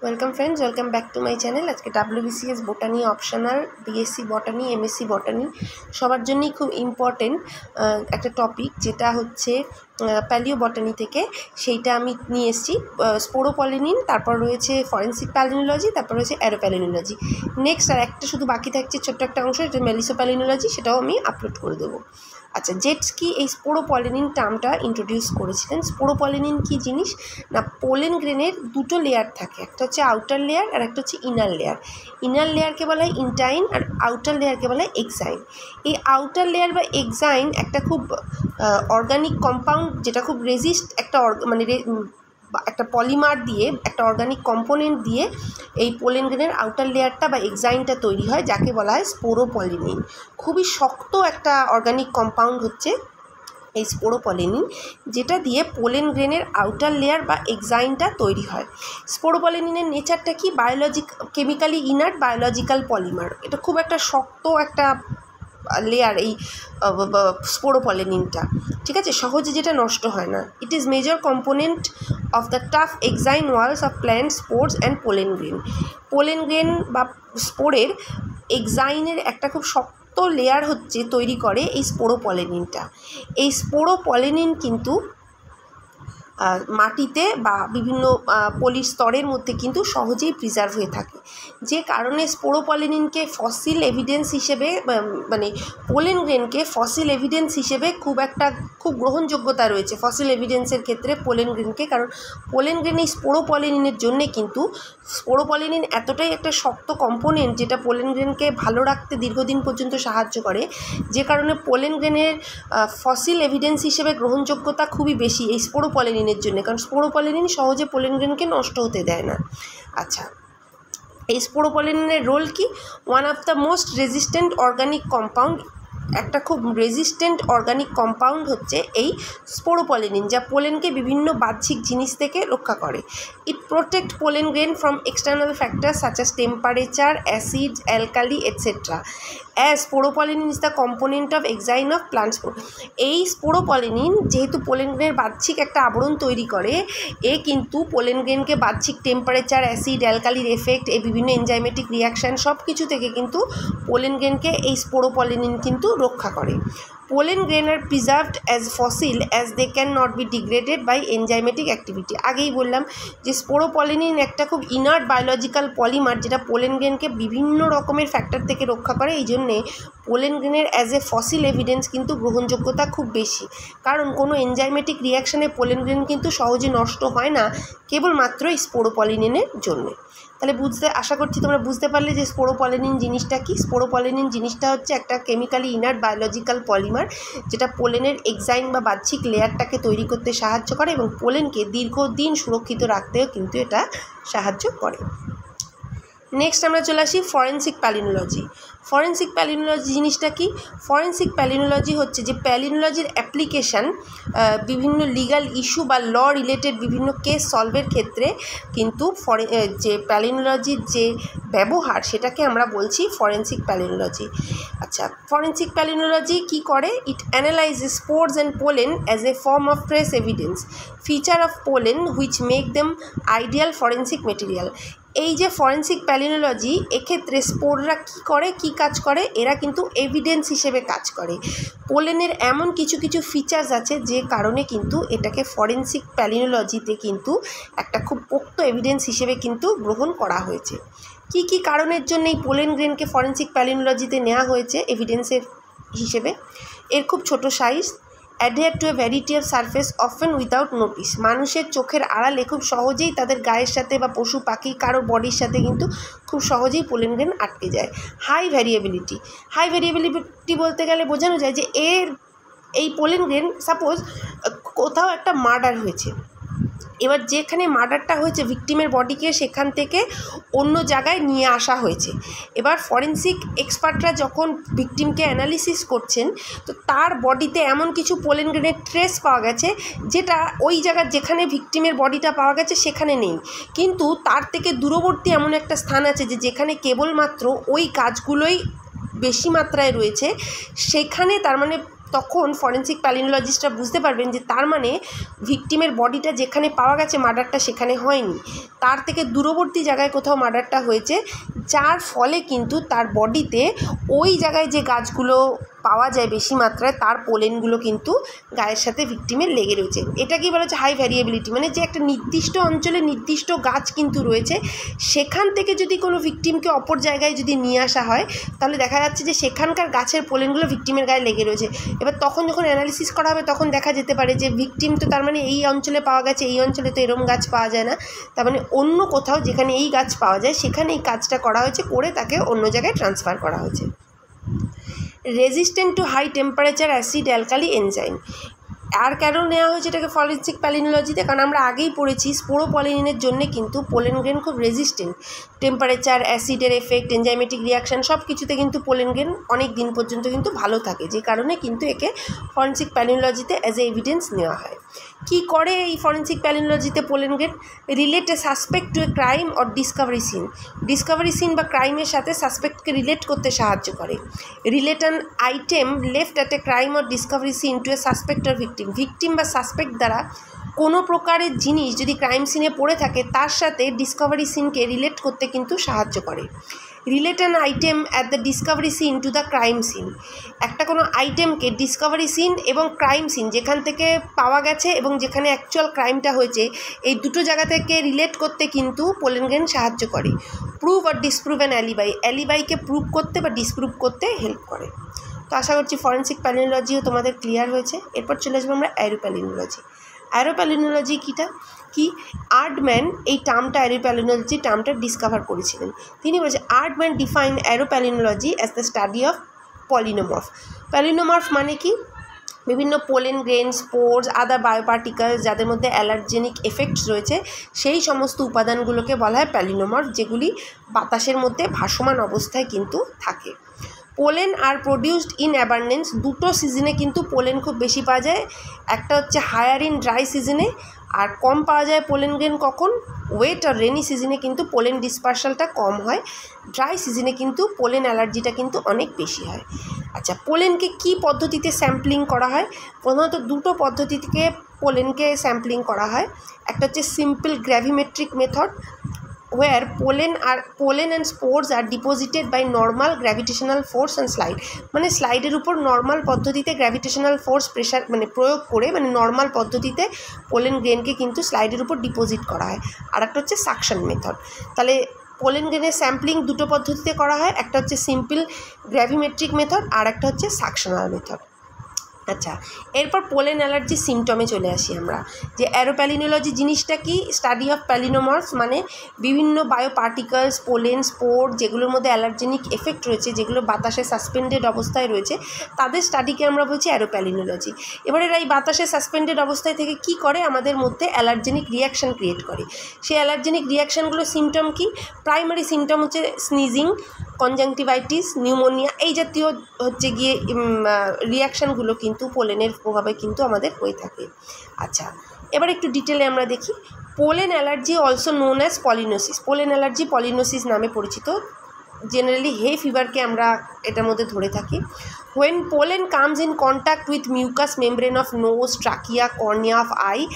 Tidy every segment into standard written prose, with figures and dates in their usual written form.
Welcome friends, welcome back to my channel. আজকে WBCS botany optional, BSc বটানি, MSc বটানি সবার জন্যই খুব ইম্পর্টেন্ট একটা টপিক, যেটা হচ্ছে প্যালিও বটানি থেকে। সেইটা আমি নিয়ে এসেছি। স্পোরোপলিনিন, তারপর রয়েছে ফরেন্সিক প্যালিনোলজি, তারপর রয়েছে অ্যারোপ্যালিনোলজি। নেক্সট আর একটা শুধু বাকি থাকছে, ছোট্ট একটা অংশ, যেটা মেলিসোপ্যালিনোলজি, সেটাও আমি আপলোড করে দেবো। আচ্ছা, জেটস্কি এই স্পোরোপলিনিন টার্মটা ইন্ট্রোডিউস করেছিলেন। স্পোরোপলিনিন কী জিনিস না, পোলেন গ্রেনের দুটো লেয়ার থাকে, একটা হচ্ছে আউটার লেয়ার আর একটা হচ্ছে ইনার লেয়ার। ইনার লেয়ারকে বলা হয় ইনটাইন আর আউটার লেয়ারকে বলা হয় এক্সাইন। এই আউটার লেয়ার বা এক্সাইন একটা খুব অর্গানিক কম্পাউন্ড, যেটা খুব রেজিস্ট একটা একটা পলিমার দিয়ে, একটা অর্গানিক কম্পোনেন্ট দিয়ে এই পোলেন গ্রেনের আউটার লেয়ারটা বা এক্সাইনটা তৈরি হয়, যাকে বলা হয় স্পোরোপলিনিন। খুবই শক্ত একটা অর্গানিক কম্পাউন্ড হচ্ছে এই স্পোরোপলিনিন, যেটা দিয়ে পোলেন গ্রেনের আউটার লেয়ার বা এক্সাইনটা তৈরি হয়। স্পোরোপলিনিনের নেচারটা কি? Chemically inert biological polymer. এটা খুব একটা শক্ত একটা লেয়ার এই স্পোরোপলিনিনটা, ঠিক আছে, সহজে যেটা নষ্ট হয় না। It is major component of the tough exine walls of plant spores and pollen grain. Pollen grain বা স্পোরের এক্সাইনের একটা খুব শক্ত লেয়ার হচ্ছে তৈরি করে এই স্পোরোপলিনিনটা। এই স্পোরোপলিনিন কিন্তু মাটিতে বা বিভিন্ন পলির স্তরের মধ্যে কিন্তু সহজেই প্রিজার্ভ হয়ে থাকে, যে কারণে স্পোরোপলিনিনকে ফসিল এভিডেন্স হিসেবে, মানে পোলেন গ্রেনকে ফসিল এভিডেন্স হিসেবে খুব গ্রহণযোগ্যতা রয়েছে ফসিল এভিডেন্সের ক্ষেত্রে পোলেন গ্রেনকে। কারণ পোলেন গ্রেন এই স্পোরোপলিনিনের জন্যে কিন্তু, স্পোরোপলিনিন এতটাই একটা শক্ত কম্পোনেন্ট যেটা পোলেন গ্রেনকে ভালো রাখতে দীর্ঘদিন পর্যন্ত সাহায্য করে, যে কারণে পোলেন গ্রেনের ফসিল এভিডেন্স হিসেবে গ্রহণযোগ্যতা খুবই বেশি এই স্পোরোপলিনিনের জন্য, কারণ স্পোরোপলিনিন সহজে পোলেন গ্রেনকে নষ্ট হতে দেয় না। আচ্ছা, এই স্পোরোপলিনিনের রোল কি? One of the most resistant organic compound, একটা খুব রেজিস্ট্যান্ট অর্গানিক কম্পাউন্ড হচ্ছে এই স্পোরোপলিনিন, যা পোলেনকে বিভিন্ন বাহ্যিক জিনিস থেকে রক্ষা করে। It protect pollen grain from external factors such as temperature, acid, alkali, etcetera. As sporopollenin is the component of exine of plant spore. এই স্পোরোপলিনিন যেহেতু পোলেন গ্রেনের বাহ্যিক একটা আবরণ তৈরি করে, এ কিন্তু পোলেন গ্রেনকে বাহ্যিক টেম্পারেচার, অ্যাসিড, অ্যালকালির এফেক্ট, এই বিভিন্ন এনজাইমেটিক রিয়াকশান সব কিছু থেকে কিন্তু পোলেন গ্রেনকে এই স্পোরোপলিনিন কিন্তু রক্ষা করে। Pollen grain are preserved as fossil as they can not be degraded by enzymatic activity. আগেই বললাম যে স্পোরোপলিনিন একটা খুব ইনার্ট বায়োলজিক্যাল পলিমার, যেটা পোলেন গ্রেনকে বিভিন্ন রকমের ফ্যাক্টর থেকে রক্ষা করে। এই জন্যে পোলেন গ্রেনের অ্যাজ এ ফসিল এভিডেন্স কিন্তু গ্রহণযোগ্যতা খুব বেশি, কারণ কোনো এনজাইমেটিক রিয়াকশানে পোলেন গ্রেন কিন্তু সহজে নষ্ট হয় না, কেবলমাত্র এই স্পোরোপলিনিনের জন্যে। তাহলে আশা করছি তোমরা বুঝতে পারলে যে স্পোরোপলিনিন জিনিসটা কি। স্পোরোপলিনিন জিনিসটা হচ্ছে একটা কেমিক্যালি ইনার্ট বায়োলজিক্যাল পলিমার, যেটা পোলেনের এক্সাইন বা বাহ্যিক লেয়ারটাকে তৈরি করতে সাহায্য করে এবং পোলেনকে দীর্ঘদিন সুরক্ষিত রাখতেও কিন্তু এটা সাহায্য করে। নেক্সট আমরা চলে আসি ফরেন্সিক প্যালিনোলজি। ফরেন্সিক প্যালিনোলজি জিনিসটা কি? ফরেন্সিক প্যালিনোলজি হচ্ছে যে প্যালিনোলজির অ্যাপ্লিকেশান বিভিন্ন লিগাল ইস্যু বা ল রিলেটেড বিভিন্ন কেস সলভের ক্ষেত্রে কিন্তু যে প্যালিনোলজির যে ব্যবহার, সেটাকে আমরা বলছি ফরেন্সিক প্যালিনোলজি। আচ্ছা, ফরেন্সিক প্যালিনোলজি কি করে? It analyses spores and pollen as a form of trace evidence, feature of pollen which make them ideal forensic material. এই যে ফরেন্সিক প্যালিনোলজি, এক্ষেত্রে স্পোররা কী করে, কী কাজ করে? এরা কিন্তু এভিডেন্স হিসেবে কাজ করে। পোলেনের এমন কিছু কিছু ফিচার্স আছে যে কারণে কিন্তু এটাকে ফরেন্সিক প্যালিনোলজিতে কিন্তু একটা খুব পোক্ত এভিডেন্স হিসেবে কিন্তু গ্রহণ করা হয়েছে। কি কি কারণের জন্য এই পোলেন গ্রেনকে ফরেন্সিক প্যালিনোলজিতে নেওয়া হয়েছে এভিডেন্সের হিসেবে? এর খুব ছোট size, adhere to a variety of surface often without notice, মানুষের চোখের আড়ালে খুব সহজেই তাদের গায়ের সাথে বা পশু পাখি কারো বডির সাথে কিন্তু খুব সহজেই পোলেন গ্রেন আটকে যায়। হাই ভ্যারিয়েবিলিটি। হাই ভ্যারিয়েবিলিটি বলতে গেলে বোঝানো যায় যে এই পোলেন গ্রেন, সাপোজ কোথাও একটা মার্ডার হয়েছে, এবার যেখানে মার্ডারটা হয়েছে ভিকটিমের বডিকে সেখান থেকে অন্য জায়গায় নিয়ে আসা হয়েছে। এবার ফরেন্সিক এক্সপার্টরা যখন ভিকটিমকে অ্যানালিসিস করছেন, তো তার বডিতে এমন কিছু পোলেন গ্রেনের ট্রেস পাওয়া গেছে যেটা ওই জায়গার যেখানে ভিকটিমের বডিটা পাওয়া গেছে সেখানে নেই, কিন্তু তার থেকে দূরবর্তী এমন একটা স্থান আছে যেখানে কেবলমাত্র ওই গাছগুলোই বেশি মাত্রায় রয়েছে, সেখানে তার মানে তখন ফরেন্সিক প্যালিনোলজিস্টরা বুঝতে পারবেন যে তার মানে ভিকটিমের বডিটা যেখানে পাওয়া গেছে মার্ডারটা সেখানে হয়নি, তার থেকে দূরবর্তী জায়গায় কোথাও মার্ডারটা হয়েছে, যার ফলে কিন্তু তার বডিতে ওই জায়গায় যে গাছগুলো পাওয়া যায় বেশি মাত্রায় তার পোলেনগুলো কিন্তু গায়ের সাথে ভিকটিমের লেগে রয়েছে। এটা কি বলা হচ্ছে হাই ভ্যারিয়েবিলিটি, মানে যে একটা নির্দিষ্ট অঞ্চলে নির্দিষ্ট গাছ কিন্তু রয়েছে, সেখান থেকে যদি কোনো ভিকটিমকে অপর জায়গায় যদি নিয়ে আসা হয় তাহলে দেখা যাচ্ছে যে সেখানকার গাছের পোলেনগুলো ভিকটিমের গায়ে লেগে রয়েছে। এবার তখন যখন অ্যানালিসিস করা হবে তখন দেখা যেতে পারে যে ভিকটিম তো তার মানে এই অঞ্চলে পাওয়া গেছে, এই অঞ্চলে তো এরম গাছ পাওয়া যায় না, তার মানে অন্য কোথাও যেখানে এই গাছ পাওয়া যায় সেখানে এই কাজটা করা হয়েছে, করে তাকে অন্য জায়গায় ট্রান্সফার করা হয়েছে। Resistant to high temperature acid alkali enzyme, আর কেন নেওয়া হয়েছে এটাকে ফরেন্সিক প্যালিনোলজিতে, কারণ আমরা আগেই পড়েছি স্পোরোপলিনের জন্য কিন্তু পোলেন গ্রেন খুব রেজিস্ট্যান্ট, টেম্পারেচার, অ্যাসিডের এফেক্ট, এনজাইমেটিক রিয়াকশান সব কিছুতে কিন্তু পোলেন গ্রেন অনেক দিন পর্যন্ত কিন্তু ভালো থাকে, যে কারণে কিন্তু একে ফরেন্সিক প্যালিনোলজিতে অ্যাজ এ এভিডেন্স নেওয়া হয়। কি করে এই ফরেন্সিক প্যালিনোলজিতে pollen grain? Relate a suspect to a crime or discovery scene, discovery scene বা ক্রাইমের সাথে সাসপেক্টকে রিলেট করতে সাহায্য করে। Relate an item left at a crime or discovery scene to a suspect or victim, victim বা suspect দ্বারা কোনো প্রকারের জিনিস যদি ক্রাইম সিনে পড়ে থাকে তার সাথে ডিসকভারি সিনকে রিলেট করতে কিন্তু সাহায্য করে। Relate an item at the discovery scene to the crime scene, একটা কোনো আইটেমকে ডিসকভারি সিন এবং ক্রাইম সিন যেখান থেকে পাওয়া গেছে এবং যেখানে অ্যাকচুয়াল ক্রাইমটা হয়েছে এই দুটো জায়গা থেকে রিলেট করতে কিন্তু পোলেন গ্রেন সাহায্য করে। প্রুভ আর ডিসপ্রুভ অ্যান অ্যালিবাই, অ্যালিবাইকে প্রুভ করতে বা ডিসপ্রুভ করতে হেল্প করে। তো আশা করছি ফরেন্সিক প্যালিনোলজিও তোমাদের ক্লিয়ার হয়েছে। এরপর চলে আসবো আমরা অ্যারোপ্যালিনোলজি। অ্যারোপ্যালিনোলজি কি আর্টম্যান এই টার্মটা, অ্যারোপ্যালিনোলজি টার্মটা ডিসকভার করেছিলেন। তিনি বলেছেন Erdtman define aeropalynology as the study of palynomorph. Palynomorph মানে কি? বিভিন্ন pollen grain, spores, other bioparticles যাদের মধ্যে অ্যালার্জেনিক এফেক্টস রয়েছে সেই সমস্ত উপাদানগুলোকে বলা হয় প্যালিনোমর্ফ, যেগুলি বাতাসের মধ্যে ভাসমান অবস্থায় কিন্তু থাকে। Pollen are produced in abundance, দুটো সিজনে কিন্তু পোলেন খুব বেশি পাওয়া যায়, একটা হচ্ছে হায়ার ইন ড্রাই সিজনে আর কম পাওয়া যায় পোলেন গ্রেন কখন? ওয়েট আর রেনি সিজনে কিন্তু পোলেন ডিসপার্সালটা কম হয়, ড্রাই সিজনে কিন্তু পোলেন অ্যালার্জিটা কিন্তু অনেক বেশি হয়। আচ্ছা, পোলেনকে কি পদ্ধতিতে স্যাম্পলিং করা হয়? প্রধানত দুটো পদ্ধতি থেকে পোলেনকে স্যাম্পলিং করা হয়। একটা হচ্ছে simple gravimetric method where pollen and spores are deposited by normal gravitational force and slide, মানে স্লাইডের উপর নর্মাল পদ্ধতিতে গ্র্যাভিটেশনাল ফোর্স প্রেশার মানে প্রয়োগ করে, মানে নর্মাল পদ্ধতিতে পোলেন গ্রেনকে কিন্তু স্লাইডের উপর ডিপোজিট করা হয়। আর একটা হচ্ছে সাকশন মেথড। তাহলে পোলেন গ্রেনের স্যাম্পলিং দুটো পদ্ধতিতে করা হয়, একটা হচ্ছে সিম্পল গ্র্যাভিমেট্রিক মেথড আর একটা হচ্ছে সাকশনাল মেথড। আচ্ছা, এরপর পোলেন অ্যালার্জি সিমটমে চলে আসি আমরা, যে অ্যারোপ্যালিনোলজি জিনিসটা কি? স্টাডি অফ প্যালিনোমর্ফস, মানে বিভিন্ন বায়োপার্টিকেলস, পোলেন, স্পোর যেগুলোর মধ্যে অ্যালার্জেনিক এফেক্ট রয়েছে, যেগুলো বাতাসে সাসপেন্ডেড অবস্থায় রয়েছে, তাদের স্টাডিকে আমরা বলছি অ্যারোপ্যালিনোলজি। এবারে এই বাতাসে সাসপেন্ডেড অবস্থায় থেকে কি করে? আমাদের মধ্যে অ্যালার্জেনিক রিয়াকশান ক্রিয়েট করে। সেই অ্যালার্জেনিক রিয়াকশানগুলো সিমটম কি? প্রাইমারি সিমটম হচ্ছে স্নিজিং, কনজাংটিভাইটিস, নিউমোনিয়া, এই জাতীয় হচ্ছে গিয়ে রিয়াকশানগুলো কিন্তু পোলেনের প্রভাবে কিন্তু আমাদের হয়ে থাকে। আচ্ছা, এবার একটু ডিটেলে আমরা দেখি। Pollen allergy also known as pollinosis, pollen allergy pollinosis নামে পরিচিত। জেনারেলি হে ফিভারকে আমরা এটার মধ্যে ধরে থাকি। when pollen comes in contact with mucous membrane of nose, trachea, cornea of eye,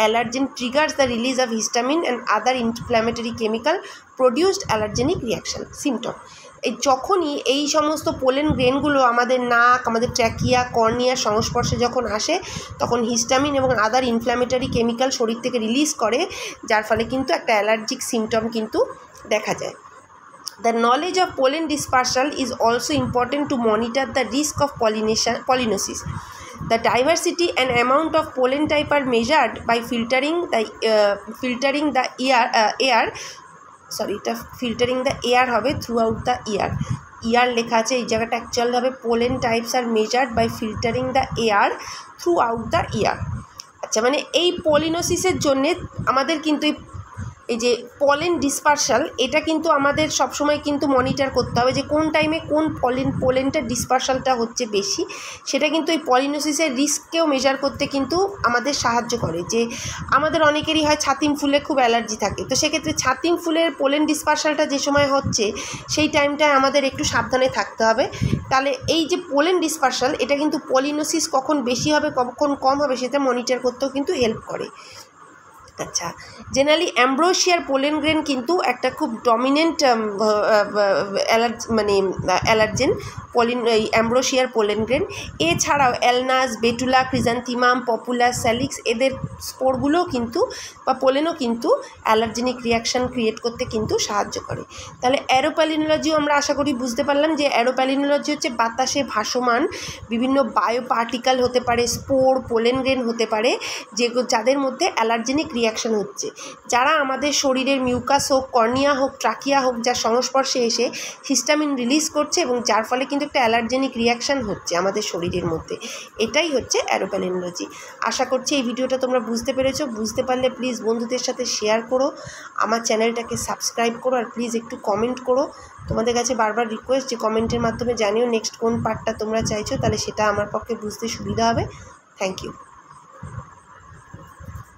allergen triggers the release of histamine and other inflammatory chemical produced allergenic reaction symptom। যখনই এই সমস্ত পোলেন গ্রেনগুলো আমাদের নাক, আমাদের ট্র্যাকিয়া, কর্নিয়ার সংস্পর্শে যখন আসে তখন হিস্টামিন এবং আদার ইনফ্ল্যামেটরি কেমিক্যাল শরীর থেকে রিলিজ করে, যার ফলে কিন্তু একটা অ্যালার্জিক সিমটম কিন্তু দেখা যায়। The knowledge of pollen dispersal is also important to monitor the risk of pollinosis. The diversity and amount of pollen type are measured by filtering the air হবে throughout the year. ইয়ার লেখা আছে এই জায়গাটা, actual হবে pollen types are measured by filtering the air throughout the year. আচ্ছা, মানে এই পলিনোসিসের জন্যে আমাদের কিন্তু এই এই যে পলেন ডিসপারশাল, এটা কিন্তু আমাদের সবসময় কিন্তু মনিটর করতে হবে যে কোন টাইমে কোন পোলেনটা ডিসপারশালটা হচ্ছে বেশি। সেটা কিন্তু এই পলিনোসিসের রিস্ককেও মেজার করতে কিন্তু আমাদের সাহায্য করে। যে আমাদের অনেকেরই হয় ছাতিম ফুলে খুব অ্যালার্জি থাকে, তো সেক্ষেত্রে ছাতিম ফুলের পোলেন ডিসপারশালটা যে সময় হচ্ছে সেই টাইমটায় আমাদের একটু সাবধানে থাকতে হবে। তাহলে এই যে পোলেন ডিসপারশাল, এটা কিন্তু পলিনোসিস কখন বেশি হবে কখন কম হবে সেটা মনিটর করতেও কিন্তু হেল্প করে। আচ্ছা, জেনারেলি অ্যাম্ব্রোসিয়ার পোলেন গ্রেন কিন্তু একটা খুব ডমিনেন্ট অ্যালার্জেন এই অ্যাম্ব্রোসিয়ার পোলেন গ্রেন। এছাড়াও অ্যালনাস, বেটুলা, ক্রিজান্থিমাম, পপুলাস, স্যালিক্স এদের স্পোরগুলোও কিন্তু বা পোলেনও কিন্তু অ্যালার্জেনিক রিয়াকশান ক্রিয়েট করতে কিন্তু সাহায্য করে। তাহলে অ্যারোপ্যালিনোলজিও আমরা আশা করি বুঝতে পারলাম যে অ্যারোপ্যালিনোলজি হচ্ছে বাতাসে ভাসমান বিভিন্ন বায়ো পার্টিকেল হতে পারে, স্পোর, পোলেন গ্রেন হতে পারে, যাদের মধ্যে অ্যালার্জেনিক রিয়াকশান হচ্ছে, যারা আমাদের শরীরের মিউকাস হোক, কর্নিয়া হোক, ট্রাকিয়া হোক, যার সংস্পর্শে এসে হিস্টামিন রিলিজ করছে এবং যার ফলে কিন্তু একটা অ্যালার্জেনিক রিয়াকশান হচ্ছে আমাদের শরীরের মধ্যে। এটাই হচ্ছে অ্যারোপ্যালিনোলজি। আশা করছি এই ভিডিওটা তোমরা বুঝতে পেরেছো। বুঝতে পারলে প্লিজ বন্ধুদের সাথে শেয়ার করো, আমার চ্যানেলটাকে সাবস্ক্রাইব করো, আর প্লিজ একটু কমেন্ট করো। তোমাদের কাছে বারবার রিকোয়েস্ট যে কমেন্টের মাধ্যমে জানিও নেক্সট কোন পার্টটা তোমরা চাইছো, তাহলে সেটা আমার পক্ষে বুঝতে সুবিধা হবে। Thank you.